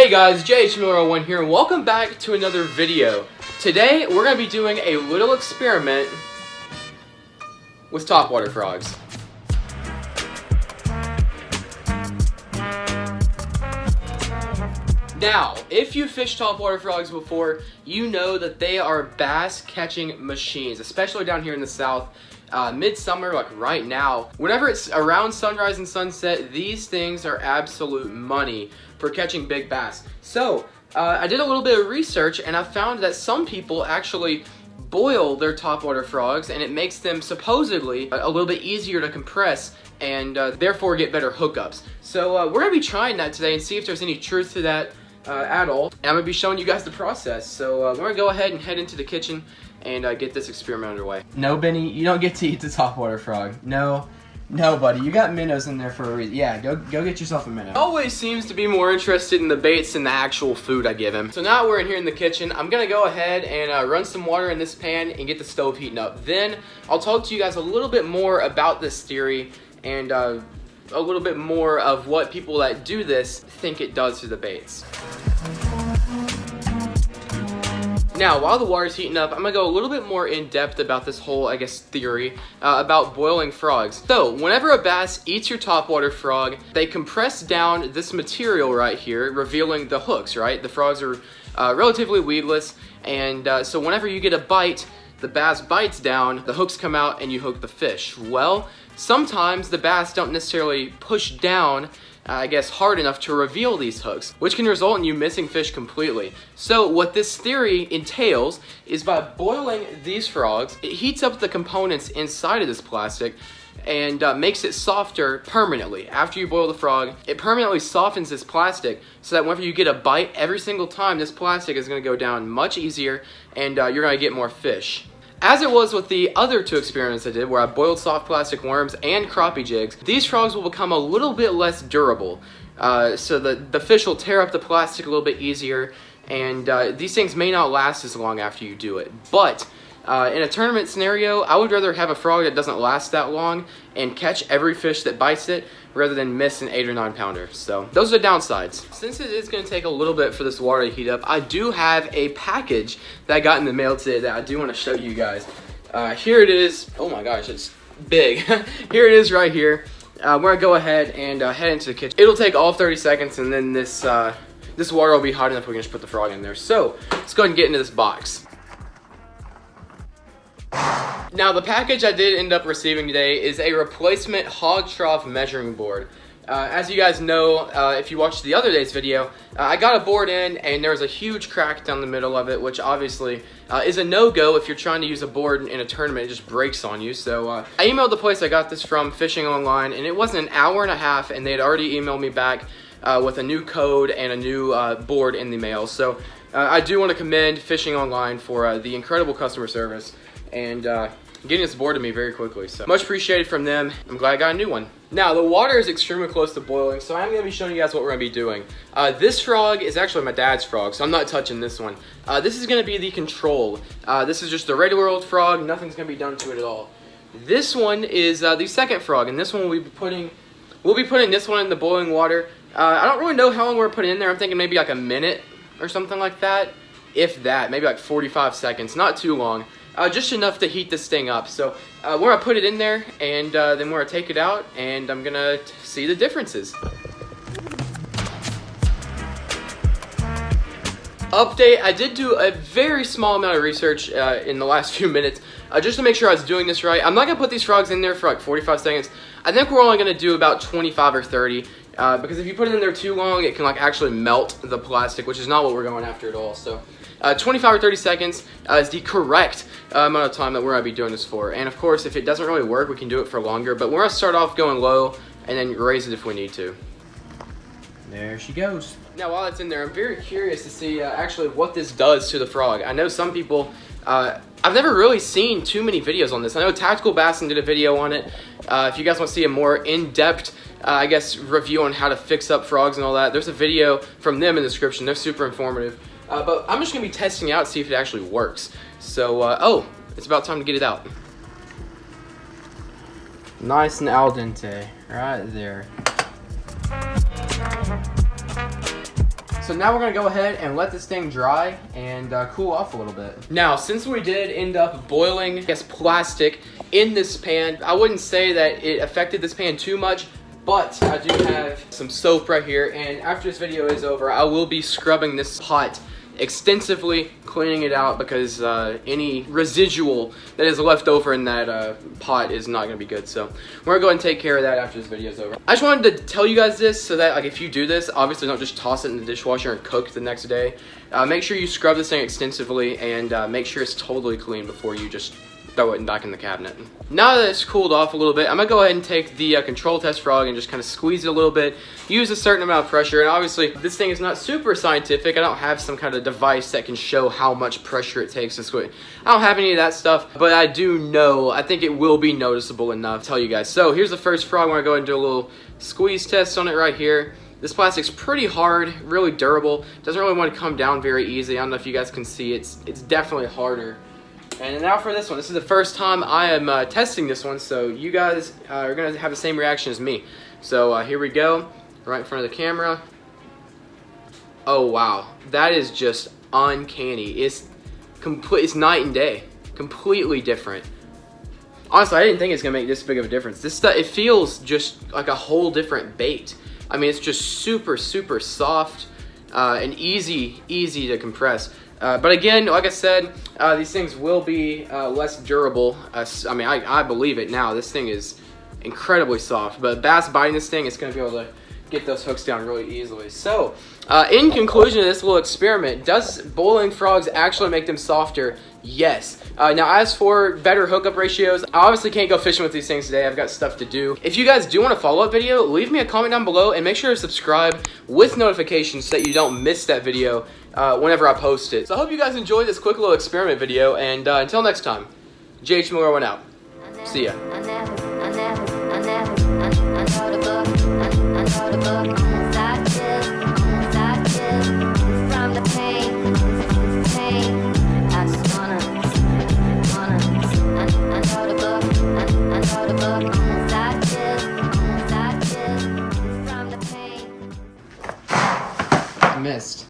Hey guys, JH01 here, and welcome back to another video. Today, we're going to be doing a little experiment with topwater frogs. Now, if you fished topwater frogs before, you know that they are bass catching machines, especially down here in the south. Midsummer, like right now, whenever it's around sunrise and sunset, these things are absolute money for catching big bass. So I did a little bit of research and I found that some people actually boil their topwater frogs, and it makes them supposedly a little bit easier to compress and therefore get better hookups. So we're gonna be trying that today and see if there's any truth to that at all. And I'm gonna be showing you guys the process. So we're gonna go ahead and head into the kitchen and get this experiment underway. No, Benny, you don't get to eat the topwater frog. No, buddy, you got minnows in there for a reason. Yeah, go get yourself a minnow. Always seems to be more interested in the baits than the actual food I give him. So now we're in here in the kitchen. I'm gonna go ahead and run some water in this pan and get the stove heating up. Then I'll talk to you guys a little bit more about this theory and a little bit more of what people that do this think it does to the baits. Now, while the water's heating up, I'm gonna go a little bit more in depth about this whole, I guess, theory about boiling frogs. So, whenever a bass eats your topwater frog, they compress down this material right here, revealing the hooks, right? The frogs are relatively weedless, and so whenever you get a bite, the bass bites down, the hooks come out, and you hook the fish. Well, sometimes the bass don't necessarily push down I guess hard enough to reveal these hooks, which can result in you missing fish completely. So what this theory entails is by boiling these frogs, it heats up the components inside of this plastic and makes it softer permanently. After you boil the frog, it permanently softens this plastic so that whenever you get a bite, every single time this plastic is going to go down much easier and you're going to get more fish. As it was with the other two experiments I did, where I boiled soft plastic worms and crappie jigs, these frogs will become a little bit less durable. So the fish will tear up the plastic a little bit easier, and these things may not last as long after you do it. But in a tournament scenario, I would rather have a frog that doesn't last that long and catch every fish that bites it rather than miss an 8 or 9 pounder. So those are the downsides. Since it is going to take a little bit for this water to heat up, I do have a package that I got in the mail today that I do want to show you guys. Here it is. Oh my gosh, it's big. Here it is right here. We're going to go ahead and head into the kitchen. It'll take all 30 seconds and then this water will be hot enough we can just put the frog in there. So let's go ahead and get into this box. Now, the package I did end up receiving today is a replacement hog trough measuring board. As you guys know, if you watched the other day's video, I got a board in and there was a huge crack down the middle of it, which obviously is a no-go if you're trying to use a board in a tournament. It just breaks on you. So I emailed the place I got this from, Fishing Online, and it wasn't an hour and a half, and they had already emailed me back with a new code and a new board in the mail. So I do want to commend Fishing Online for the incredible customer service and getting this board to me very quickly. So much appreciated from them. I'm glad I got a new one. Now, the water is extremely close to boiling, so I'm going to be showing you guys what we're going to be doing. This frog is actually my dad's frog, so I'm not touching this one. This is going to be the control. This is just a regular old frog. Nothing's going to be done to it at all. This one is the second frog, and this one we'll be putting this one in the boiling water. I don't really know how long we're putting in there. I'm thinking maybe like a minute or something like that. If that, maybe like 45 seconds, not too long. Just enough to heat this thing up. So we're going to put it in there, and then we're going to take it out, and I'm going to see the differences. Update, I did do a very small amount of research in the last few minutes just to make sure I was doing this right. I'm not going to put these frogs in there for like 45 seconds. I think we're only going to do about 25 or 30 because if you put it in there too long, it can like actually melt the plastic, which is not what we're going after at all. So 25 or 30 seconds is the correct amount of time that we're going to be doing this for. And of course, if it doesn't really work, we can do it for longer. But we're going to start off going low and then raise it if we need to. There she goes. Now, while it's in there, I'm very curious to see actually what this does to the frog. I know some people, I've never really seen too many videos on this. I know Tactical Bassin did a video on it. If you guys want to see a more in-depth, I guess, review on how to fix up frogs and all that, there's a video from them in the description. They're super informative. But I'm just going to be testing out to see if it actually works. So, oh, it's about time to get it out. Nice and al dente, right there. So now we're gonna go ahead and let this thing dry and cool off a little bit. Now, since we did end up boiling, I guess, plastic in this pan, I wouldn't say that it affected this pan too much, but I do have some soap right here, and after this video is over, I will be scrubbing this pot extensively, cleaning it out, because any residual that is left over in that pot is not going to be good. So we're going to go ahead and take care of that after this video is over. I just wanted to tell you guys this so that, like, if you do this, obviously don't just toss it in the dishwasher and cook the next day. Make sure you scrub this thing extensively, and make sure it's totally clean before you just throw it back in the cabinet. Now that it's cooled off a little bit, I'm gonna go ahead and take the control test frog and just kind of squeeze it a little bit, use a certain amount of pressure. And obviously this thing is not super scientific. I don't have some kind of device that can show how much pressure it takes to squeeze. I don't have any of that stuff, but I do know, I think it will be noticeable enough to tell you guys. So here's the first frog. I'm gonna go ahead and do a little squeeze test on it right here. This plastic's pretty hard, really durable. Doesn't really want to come down very easy. I don't know if you guys can see, it's definitely harder. And now for this one. This is the first time I am testing this one, so you guys are going to have the same reaction as me. So here we go, right in front of the camera. Oh wow, that is just uncanny. It's night and day, completely different. Honestly, I didn't think it's going to make this big of a difference. This stuff, it feels just like a whole different bait. I mean, it's just super, super soft and easy to compress. But again, like I said, these things will be less durable. I mean, I believe it now. This thing is incredibly soft. But bass biting this thing, it's going to be able to get those hooks down really easily. So, in conclusion of this little experiment, does boiling frogs actually make them softer? Yes. Now, as for better hookup ratios, I obviously can't go fishing with these things today. I've got stuff to do. If you guys do want a follow-up video, leave me a comment down below and make sure to subscribe with notifications so that you don't miss that video whenever I post it. So I hope you guys enjoyed this quick little experiment video, and until next time, JH Miller went out. See ya.